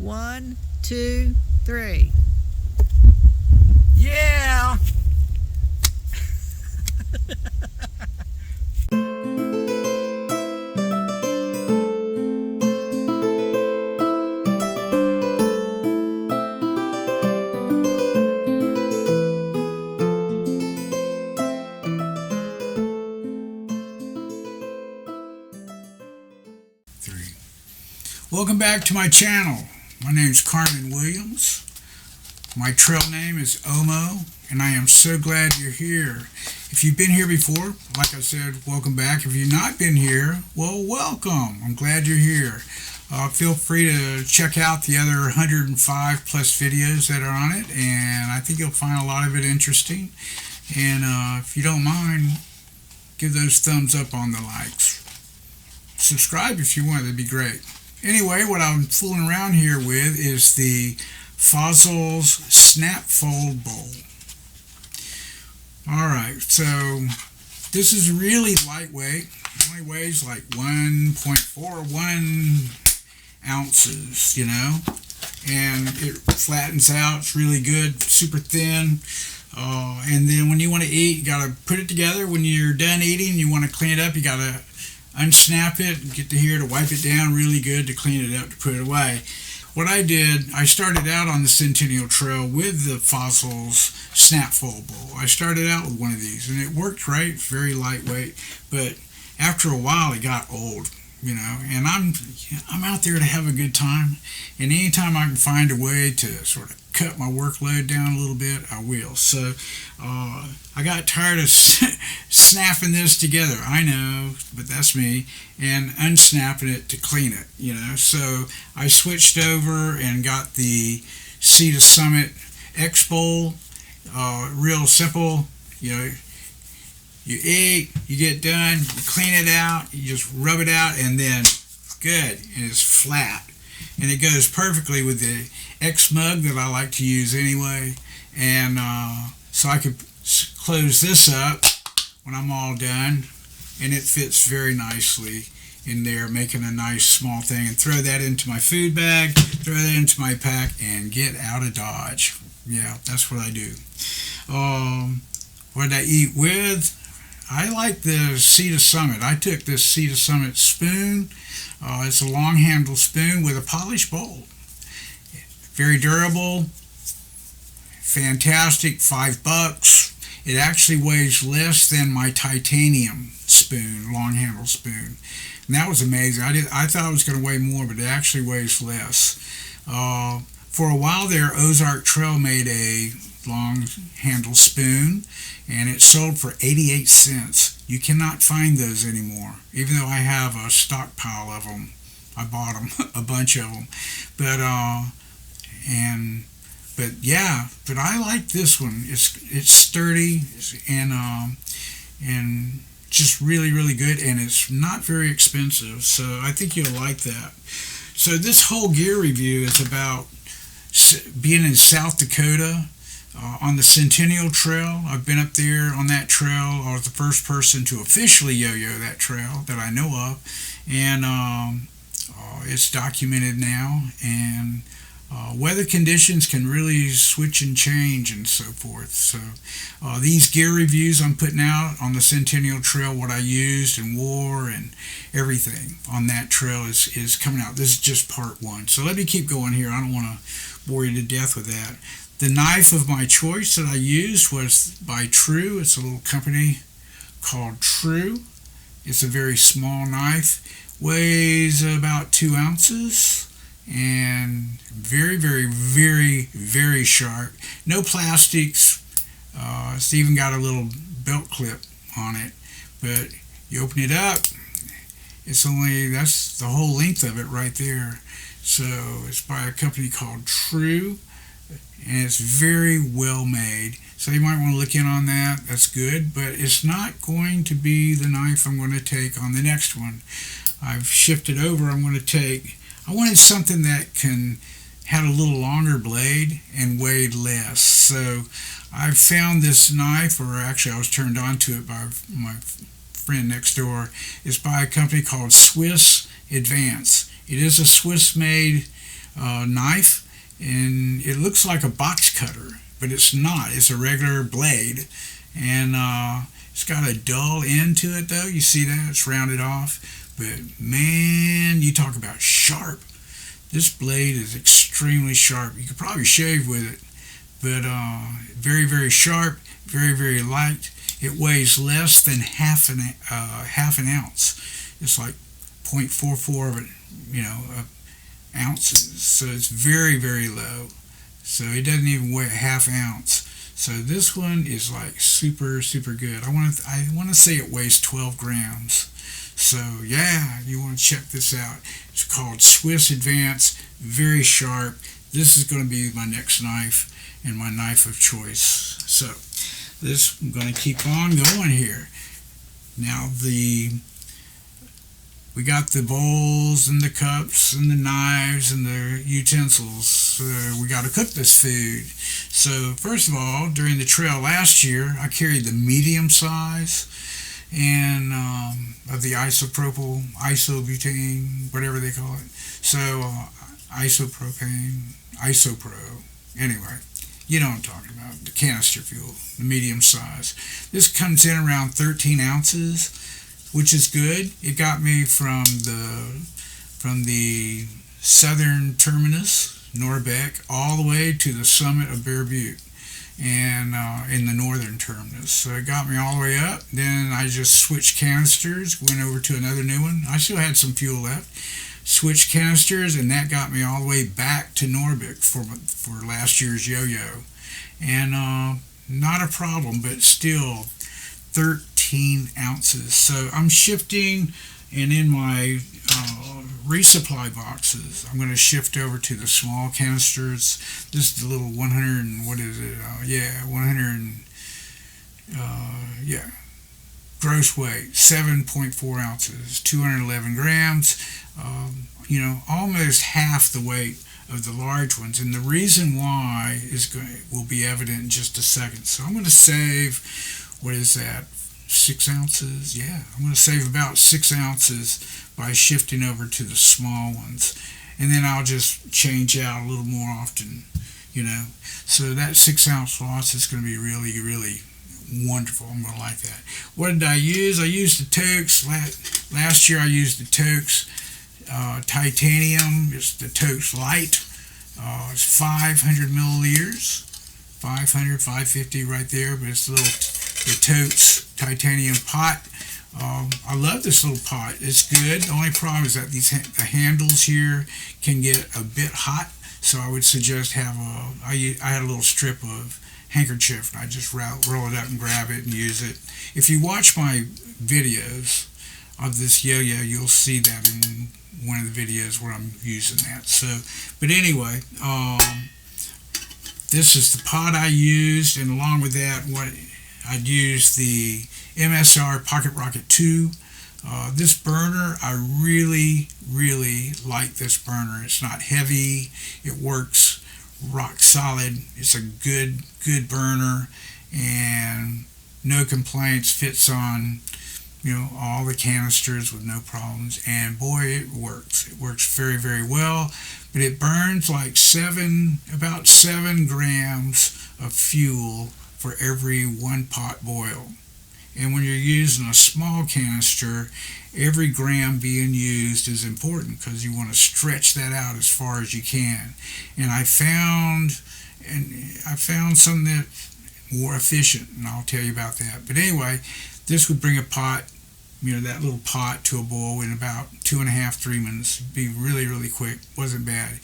1, 2, 3. Yeah! Three. Welcome back to my channel. My name is Carmen Williams. My trail name is OMO, and I am so glad you're here. If you've been here before, like I said, welcome back. If you've not been here, well, welcome. I'm glad you're here. Feel free to check out the other 105 plus videos that are on it, and I think you'll find a lot of it interesting. And if you don't mind, give those thumbs up on the likes. Subscribe if you want, that'd be great. Anyway, what I'm fooling around here with is the Fossil's Snap Fold Bowl. Alright, so this is really lightweight. It only weighs like 1.41 ounces, you know, and it flattens out. It's really good, super thin. And then when you want to eat, you got to put it together. When you're done eating, you want to clean it up, you got to unsnap it and get to here to wipe it down really good to clean it up to put it away. What I did, I started out on the Centennial Trail with the Fossil's Snap Fold Bowl. I started out with one of these and it worked great, very lightweight, but after a while it got old, you know, and I'm out there to have a good time, and anytime I can find a way to sort of cut my workload down a little bit, I will. So I got tired of snapping this together, I know, but that's me, and unsnapping it to clean it, you know. So I switched over and got the Sea to Summit X Bowl. Real simple, you know. You eat, you get done, you clean it out, you just rub it out, and then good, and it's flat. And it goes perfectly with the X mug that I like to use anyway. And so I could close this up when I'm all done, and it fits very nicely in there, making a nice small thing, and throw that into my food bag, throw that into my pack, and get out of Dodge. Yeah, that's what I do. What did I eat with? I like the Sea to Summit. I took this Sea to Summit spoon. It's a long handle spoon with a polished bowl. Very durable, fantastic, $5. It actually weighs less than my titanium spoon, long handle spoon. And that was amazing. I thought it was going to weigh more, but it actually weighs less. For a while there, Ozark Trail made a long handle spoon, and it sold for 88 cents. You cannot find those anymore, even though I have a stockpile of them. I bought them, a bunch of them. But I like this one. It's sturdy and just really, really good, and it's not very expensive, so I think you'll like that. So this whole gear review is about being in South Dakota on the Centennial Trail. I've been up there on that trail. I was the first person to officially yo-yo that trail that I know of, and it's documented now, and weather conditions can really switch and change and so forth. So these gear reviews I'm putting out on the Centennial Trail, what I used and wore and everything on that trail is coming out. This is just part one. So let me keep going here. I don't want to bore you to death with that. The knife of my choice that I used was by True. It's a little company called True. It's a very small knife. Weighs about 2 ounces. And very, very, very, very sharp. No plastics. It's even got a little belt clip on it. But you open it up, that's the whole length of it right there. So it's by a company called True, and it's very well made. So you might want to look in on that. That's good, but it's not going to be the knife I'm going to take on the next one. I've shifted over. I wanted something that had a little longer blade and weighed less. So I found this knife, or actually I was turned on to it by my friend next door. It's by a company called Swiss Advance. It is a Swiss-made knife, and it looks like a box cutter, but it's not. It's a regular blade, and it's got a dull end to it though. You see that? It's rounded off. But man, you talk about sharp. This blade is extremely sharp. You could probably shave with it, but very, very sharp, very, very light. It weighs less than half an ounce. It's like 0.44 of it, ounces. So it's very, very low. So it doesn't even weigh a half ounce. So this one is like super, super good. I want to say it weighs 12 grams. So yeah, you want to check this out. It's called Swiss Advance. Very sharp. This is going to be my next knife and my knife of choice. So I'm going to keep on going here. Now we got the bowls and the cups and the knives and the utensils. We got to cook this food. So first of all, during the trail last year, I carried the medium size and of the isopropyl, isobutane, whatever they call it. So isopropane, isopro. Anyway, you know what I'm talking about. The canister fuel, the medium size. This comes in around 13 ounces, which is good. It got me from the southern terminus, Norbeck, all the way to the summit of Bear Butte, and in the northern terminus. So it got me all the way up. Then I just switched canisters, went over to another new one. I still had some fuel left. Switched canisters, and that got me all the way back to Norbeck for last year's yo-yo. And not a problem, but still 13 ounces. So I'm shifting, and in my resupply boxes, I'm going to shift over to the small canisters. This is the little 100 and what is it? 100 gross weight, 7.4 ounces, 211 grams. Almost half the weight of the large ones, and the reason why will be evident in just a second. So I'm going to save, what is that, 6 ounces? Yeah, I'm going to save about 6 ounces by shifting over to the small ones, and then I'll just change out a little more often, So that 6 ounce loss is going to be really, really wonderful. I'm going to like that. What did I use? I used the Toaks. Last year I used the Toaks titanium. It's the Toaks Light. It's 500 milliliters, 550 right there, but it's the Toaks titanium pot. I love this little pot. It's good. The only problem is that the handles here can get a bit hot, so I would suggest I had a little strip of handkerchief, and I just roll it up and grab it and use it. If you watch my videos of this yo-yo, you'll see that in one of the videos where I'm using that. So, but anyway, this is the pot I used, and along with that, I'd used the MSR Pocket Rocket 2. This burner, I really, really like this burner. It's not heavy. It works rock solid. It's a good burner, and no complaints. Fits on all the canisters with no problems, and boy, it works. It works very, very well. But it burns like about 7 grams of fuel for every 1 pot boil. And when you're using a small canister, every gram being used is important, because you want to stretch that out as far as you can. And I found something that's more efficient, and I'll tell you about that. But anyway, this would bring a pot, that little pot, to a boil in about 2.5-3 minutes. It'd be really, really quick. Wasn't bad.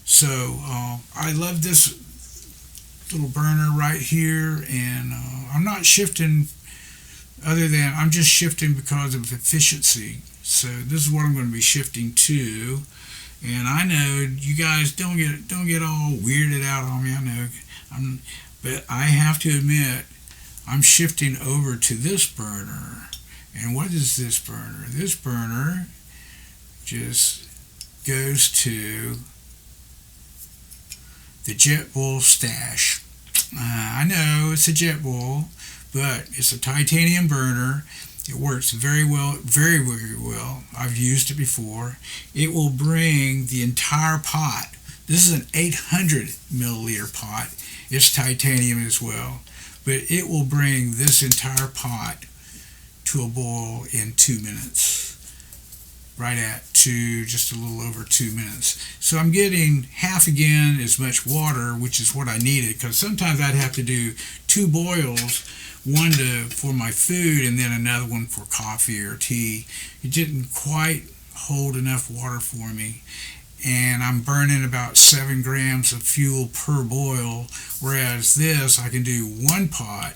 So I love this little burner right here, and I'm not shifting. I'm just shifting because of efficiency. So this is what I'm going to be shifting to. And I know you guys don't get all weirded out on me. I know, but I have to admit, I'm shifting over to this burner. And what is this burner? This burner just goes to the JetBull stash. I know it's a JetBull, but it's a titanium burner. It works very well, very, very well. I've used it before. It will bring the entire pot This is an 800 milliliter pot. It's titanium as well, but it will bring this entire pot to a boil in 2 minutes. Right at just a little over 2 minutes. So I'm getting half again as much water, which is what I needed, because sometimes I'd have to do 2 boils, one for my food and then another one for coffee or tea. It didn't quite hold enough water for me, and I'm burning about 7 grams of fuel per boil, whereas this I can do 1 pot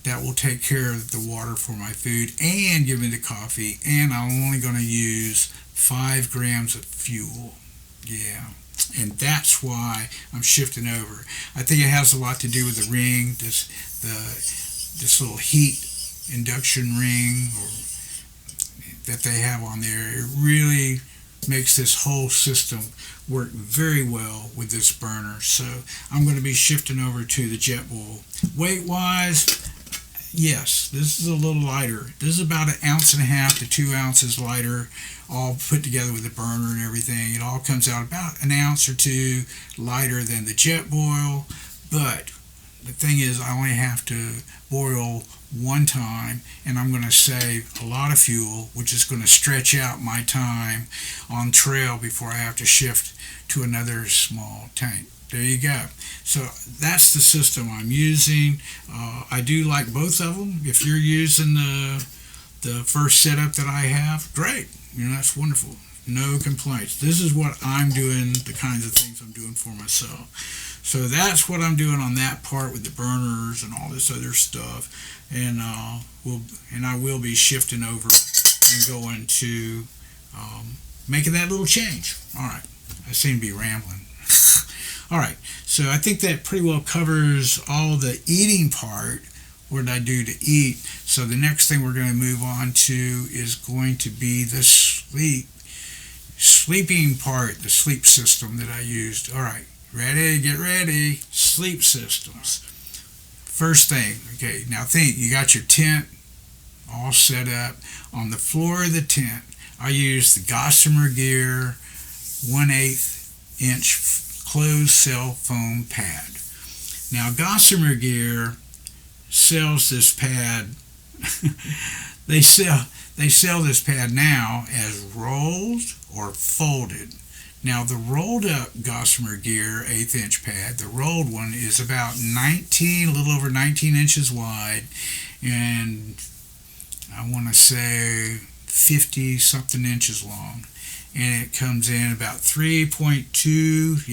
that will take care of the water for my food and give me the coffee, and I'm only going to use 5 grams of fuel. Yeah, and that's why I'm shifting over. I think it has a lot to do with the ring, this little heat induction ring that they have on there. It really makes this whole system work very well with this burner. So I'm going to be shifting over to the Jetboil. Weight-wise, yes, this is a little lighter. This is about 1.5 ounces to 2 ounces lighter, all put together with the burner and everything. It all comes out about 1 ounce or 2 lighter than the Jetboil, but the thing is I only have to boil 1 time, and I'm going to save a lot of fuel, which is going to stretch out my time on trail before I have to shift to another small tank. There you go. So that's the system I'm using. I do like both of them. If you're using the first setup that I have, great. That's wonderful. No complaints. This is what I'm doing, the kinds of things I'm doing for myself. So that's what I'm doing on that part with the burners and all this other stuff. And I will be shifting over and going to making that little change. All right. I seem to be rambling. All right, so I think that pretty well covers all the eating part, what I do to eat. So the next thing we're going to move on to is going to be the sleeping part, the sleep system that I used. All right, ready, get ready, sleep systems. First thing, okay, now think, you got your tent all set up. On the floor of the tent, I use the Gossamer Gear 1/8 inch closed cell foam pad. Now Gossamer Gear sells this pad they sell this pad now as rolled or folded. Now the rolled up Gossamer Gear 1/8 inch pad, the rolled one, is about a little over 19 inches wide, and I want to say 50 something inches long. And it comes in about 3.2,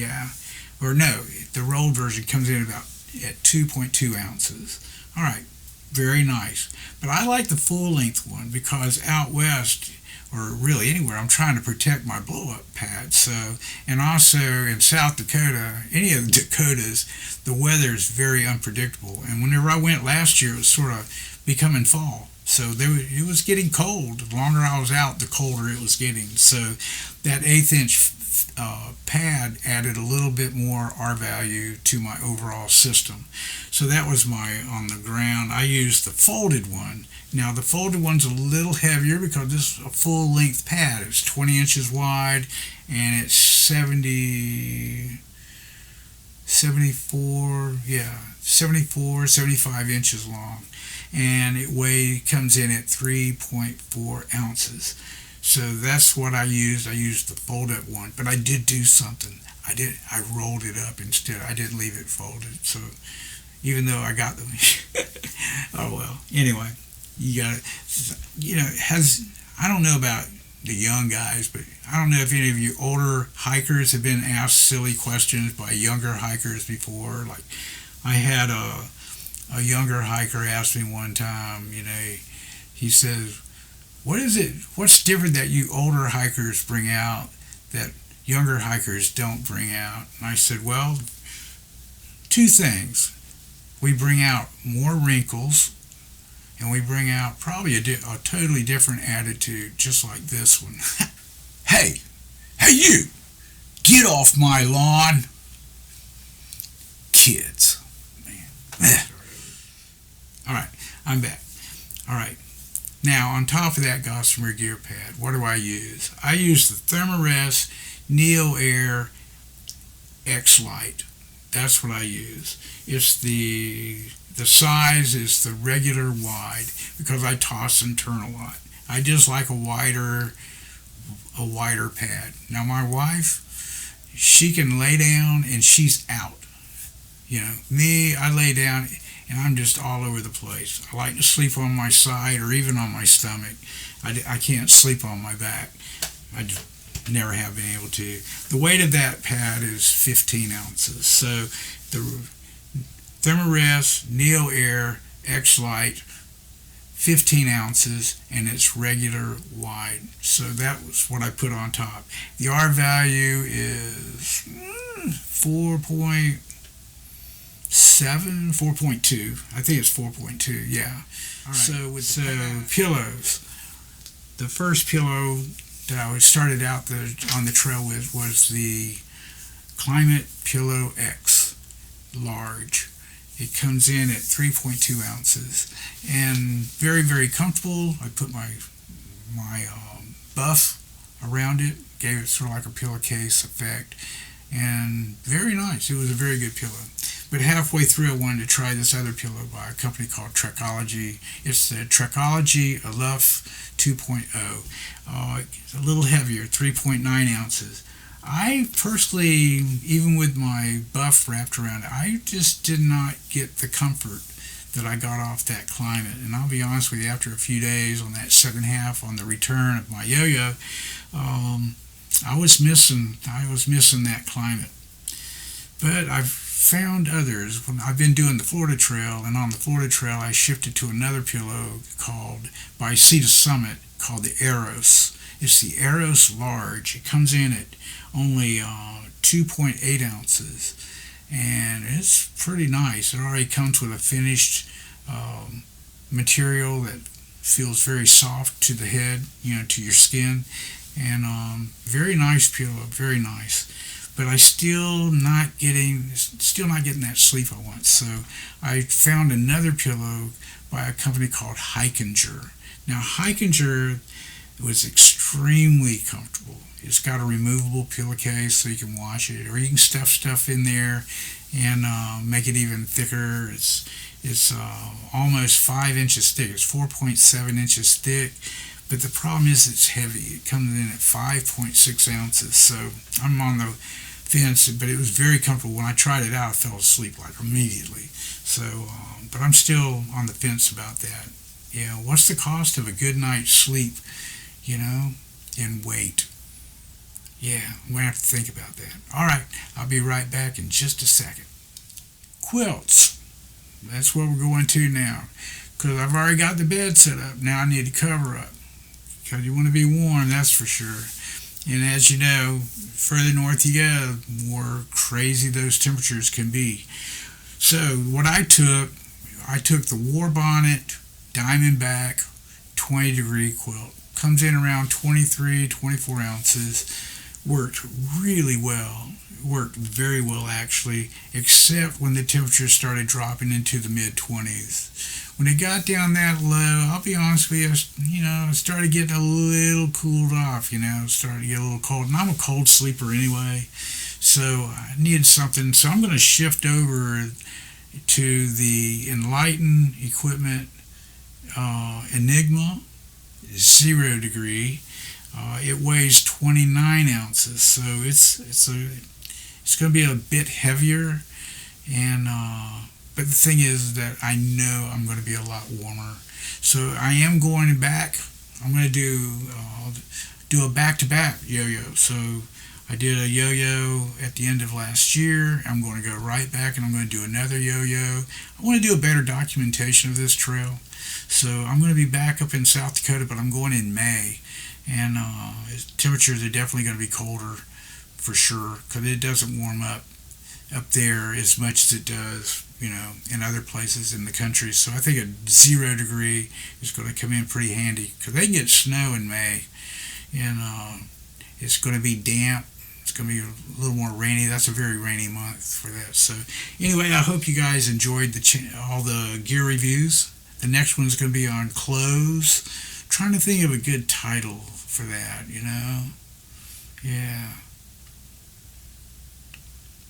the rolled version comes in about at 2.2 ounces. All right, very nice. But I like the full-length one because out west, or really anywhere, I'm trying to protect my blow-up pad. So, and also in South Dakota, any of the Dakotas, the weather is very unpredictable. And whenever I went last year, it was sort of becoming fall. So it was getting cold. The longer I was out, the colder it was getting. So that 1/8 inch pad added a little bit more R value to my overall system. So that was on the ground. I used the folded one. Now the folded one's a little heavier because this is a full length pad. It's 20 inches wide and it's 75 inches long. And it comes in at 3.4 ounces. So that's what I used. I used the fold-up one, but I did do something. I rolled it up instead. I didn't leave it folded. So even though I got them, oh well. Anyway, you got it. I don't know about the young guys, but I don't know if any of you older hikers have been asked silly questions by younger hikers before. Like I had a younger hiker asked me one time, he says, what's different that you older hikers bring out that younger hikers don't bring out? And I said, well, 2 things. We bring out more wrinkles, and we bring out probably a totally different attitude, just like this one. Hey you, get off my lawn. Kids, man. All right, I'm back. All right, now on top of that Gossamer Gear pad, what do I use? I use the Thermarest Neo Air X Lite. That's what I use. It's the size is the regular wide because I toss and turn a lot. I just like a wider pad. Now my wife, she can lay down and she's out. Me, I lay down and I'm just all over the place. I like to sleep on my side or even on my stomach. I can't sleep on my back. I just never have been able to. The weight of that pad is 15 ounces. So the Thermarest Neo Air X Lite, 15 ounces, and it's regular wide. So that was what I put on top. The R value is 4.7, 4.2. I think it's 4.2, yeah. All right. So pillows. The first pillow that I started out on the trail with was the Climate Pillow X Large. It comes in at 3.2 ounces and very, very comfortable. I put my buff around it, gave it sort of like a pillowcase effect, and very nice. It was a very good pillow. But halfway through, I wanted to try this other pillow by a company called Trekology. It's the Trekology Aluff 2.0. It's a little heavier, 3.9 ounces. I personally, even with my buff wrapped around it, I just did not get the comfort that I got off that Climate. And I'll be honest with you, after a few days on that 7.5 on the return of my yo-yo, I was missing that Climate. But I've found others. When I've been doing the Florida Trail, and on the Florida Trail I shifted to another pillow by Sea to Summit called the Eros. It's the Eros Large. It comes in at only 2.8 ounces, and it's pretty nice. It already comes with a finished material that feels very soft to the head, to your skin, and very nice pillow, very nice. But I still not getting that sleep I want. So I found another pillow by a company called Hikinger. Now Hikinger was extremely comfortable. It's got a removable pillowcase so you can wash it, or you can stuff stuff in there and make it even thicker. It's almost 5 inches thick. It's 4.7 inches thick. But the problem is it's heavy. It comes in at 5.6 ounces. So I'm on the fence, but it was very comfortable. When I tried it out, I fell asleep like immediately. So, but I'm still on the fence about that. What's the cost of a good night's sleep, in weight? Yeah, I'm going to have to think about that. All right, I'll be right back in just a second. Quilts. That's what we're going to now. Because I've already got the bed set up. Now I need to cover up. Because you want to be warm, that's for sure. And as you know, further north you go, the more crazy those temperatures can be. So what I took the War Bonnet Diamondback 20-degree quilt. Comes in around 23, 24 ounces. Worked really well. Worked very well, actually, except when the temperatures started dropping into the mid-20s. When it got down that low, I'll be honest with you, I started getting a little cooled off, started to get a little cold. And I'm a cold sleeper anyway, so I needed something. So I'm going to shift over to the Enlighten Equipment Enigma 0 degree. It weighs 29 ounces, so it's going to be a bit heavier, and but the thing is that I know I'm going to be a lot warmer. So I am going back. I'm going to do a back-to-back yo-yo. So I did a yo-yo at the end of last year. I'm going to go right back, and I'm going to do another yo-yo. I want to do a better documentation of this trail. So I'm going to be back up in South Dakota, but I'm going in May. And temperatures are definitely going to be colder for sure, because it doesn't warm up there as much as it does, in other places in the country. So I think a 0 degree is going to come in pretty handy, because they get snow in May, and it's going to be damp. It's going to be a little more rainy. That's a very rainy month for that. So anyway, I hope you guys enjoyed all the gear reviews. The next one's going to be on clothes. Trying to think of a good title for that, Yeah.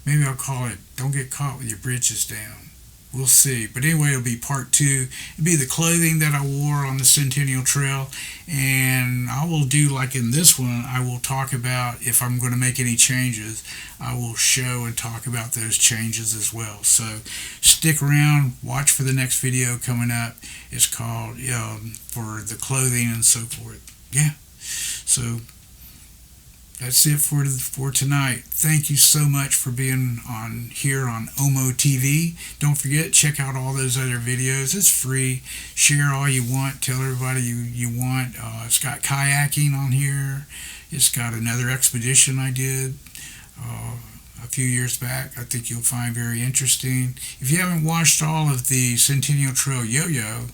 Maybe I'll call it "Don't Get Caught with Your Britches Down." We'll see. But anyway, it'll be part two. It'll be the clothing that I wore on the Centennial Trail. And I will do like in this one, I will talk about if I'm going to make any changes. I will show and talk about those changes as well. So stick around, watch for the next video coming up. It's called for the clothing and so forth. Yeah. So that's it for tonight. Thank you so much for being on here on OMO TV. Don't forget, check out all those other videos. It's free. Share all you want. Tell everybody you want. It's got kayaking on here. It's got another expedition I did a few years back. I think you'll find very interesting. If you haven't watched all of the Centennial Trail Yo-Yo,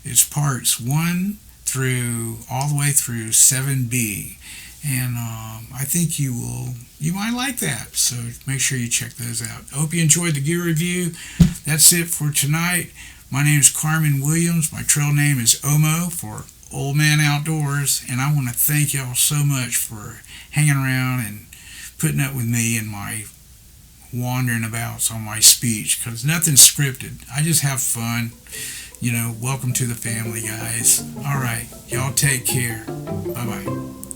it's parts 1 through all the way through 7B. And I think you might like that. So make sure you check those out. I hope you enjoyed the gear review. That's it for tonight. My name is Carmen Williams. My trail name is OMO for Old Man Outdoors. And I want to thank y'all so much for hanging around and putting up with me and my wandering about on my speech, because nothing's scripted. I just have fun. Welcome to the family, guys. All right. Y'all take care. Bye-bye.